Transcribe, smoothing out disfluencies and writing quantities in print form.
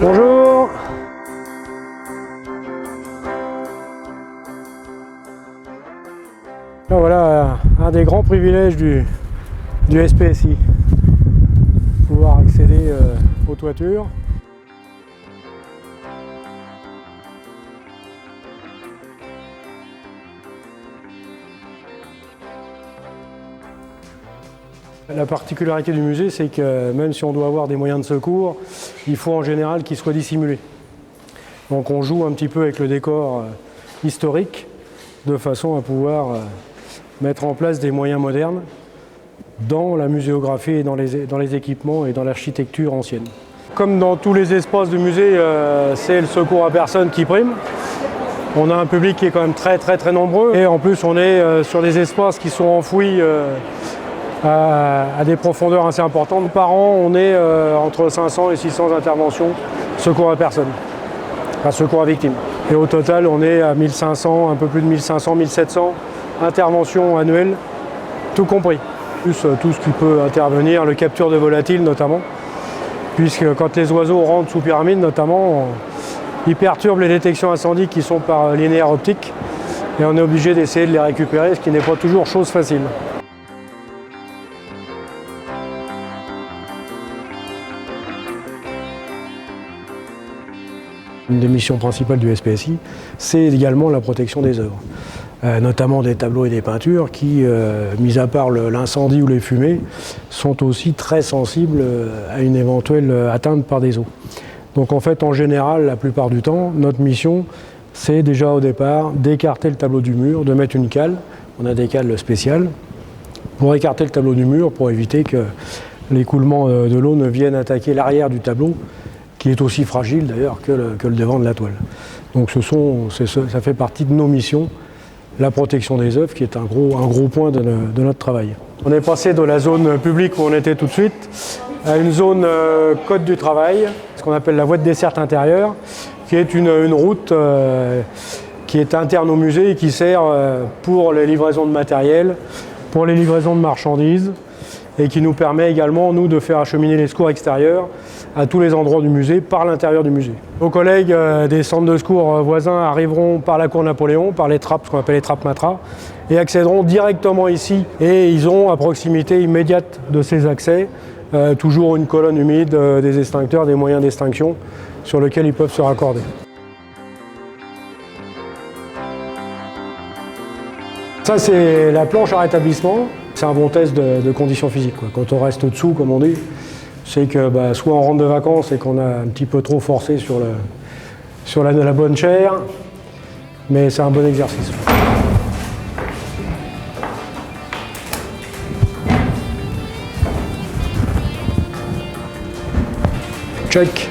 Bonjour. Alors voilà un des grands privilèges du SPSI, pouvoir accéder aux toitures. La particularité du musée, c'est que même si on doit avoir des moyens de secours, il faut en général qu'ils soient dissimulés. Donc on joue un petit peu avec le décor historique de façon à pouvoir mettre en place des moyens modernes dans la muséographie et dans les équipements et dans l'architecture ancienne. Comme dans tous les espaces du musée, c'est le secours à personne qui prime. On a un public qui est quand même très nombreux et en plus on est sur des espaces qui sont enfouis à des profondeurs assez importantes. Par an, on est entre 500 et 600 interventions secours à personne, enfin secours à victimes. Et au total, on est à 1500, un peu plus de 1500, 1700 interventions annuelles, tout compris. Plus tout ce qui peut intervenir, le capture de volatiles notamment, puisque quand les oiseaux rentrent sous pyramide notamment, ils perturbent les détections incendies qui sont par linéaire optique et on est obligé d'essayer de les récupérer, ce qui n'est pas toujours chose facile. Une des missions principales du SPSI, c'est également la protection des œuvres, notamment des tableaux et des peintures qui, mis à part l'incendie ou les fumées, sont aussi très sensibles à une éventuelle atteinte par des eaux. Donc en fait, en général, la plupart du temps, notre mission, c'est déjà au départ d'écarter le tableau du mur, de mettre une cale, on a des cales spéciales, pour écarter le tableau du mur, pour éviter que l'écoulement de l'eau ne vienne attaquer l'arrière du tableau, qui est aussi fragile d'ailleurs que le devant de la toile. Donc ça fait partie de nos missions, la protection des œuvres, qui est un gros point de notre travail. On est passé de la zone publique où on était tout de suite à une zone code du travail, ce qu'on appelle la voie de desserte intérieure, qui est une route qui est interne au musée et qui sert pour les livraisons de matériel, pour les livraisons de marchandises, et qui nous permet également, nous, de faire acheminer les secours extérieurs à tous les endroits du musée, par l'intérieur du musée. Nos collègues des centres de secours voisins arriveront par la cour Napoléon, par les trappes, ce qu'on appelle les trappes Matra, et accéderont directement ici. Et ils ont à proximité immédiate de ces accès, toujours une colonne humide, des extincteurs, des moyens d'extinction sur lesquels ils peuvent se raccorder. Ça, c'est la planche à rétablissement. C'est un bon test de conditions physiques, quoi. Quand on reste au-dessous, comme on dit, c'est que soit on rentre de vacances et qu'on a un petit peu trop forcé sur la bonne chair, mais c'est un bon exercice. Check.